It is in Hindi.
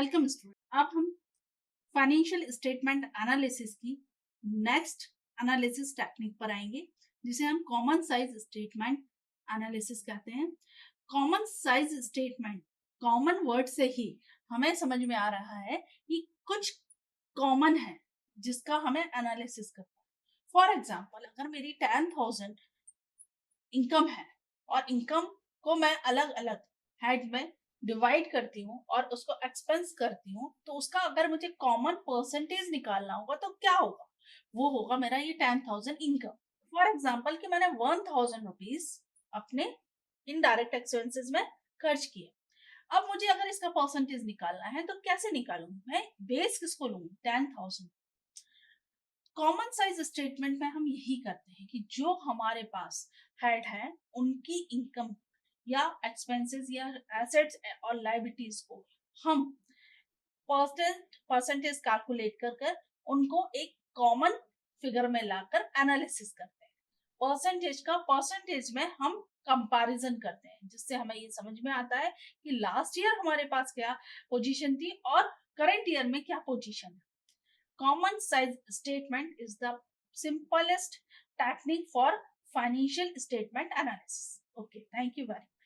Welcome student. अब हम फाइनेंशियल स्टेटमेंट एनालिसिस की नेक्स्ट एनालिसिस टेक्निक पर आएंगे, जिसे हम कॉमन साइज स्टेटमेंट एनालिसिस कहते हैं। Common size statement, common word से ही हमें समझ में आ रहा है कि कुछ कॉमन है जिसका हमें एनालिसिस करना है। फॉर एग्जाम्पल, अगर मेरी 10,000 इनकम है और इनकम को मैं अलग अलग हेड में डिवाइड करती हूँ और उसको एक्सपेंस करती हूँ, तो उसका अगर मुझे कॉमन परसेंटेज निकालना होगा तो क्या होगा? वो होगा मेरा ये 10,000 इनकम। फॉर एग्जाम्पल कि मैंने 1,000 रुपीज अपने इनडायरेक्ट एक्सपेंसेस में खर्च किए। अब मुझे अगर इसका परसेंटेज निकालना है तो कैसे निकालूंगी? मैं बेस किसको लूंगी? 10,000। कॉमन साइज स्टेटमेंट में हम यही करते हैं कि जो हमारे पास हेड है उनकी इनकम या एक्सपेंसेस या एसेट्स और लाइबिलिटीज को हम परसेंटेज कैलकुलेट कर उनको एक कॉमन फिगर में लाकर एनालिसिस करते हैं। परसेंटेज का परसेंटेज में हम कंपैरिजन करते हैं, जिससे हमें ये समझ में आता है कि लास्ट ईयर हमारे पास क्या पोजीशन थी और करंट ईयर में क्या पोजीशन है। Common size statement is the simplest technique for financial statement analysis. Okay, thank you very much.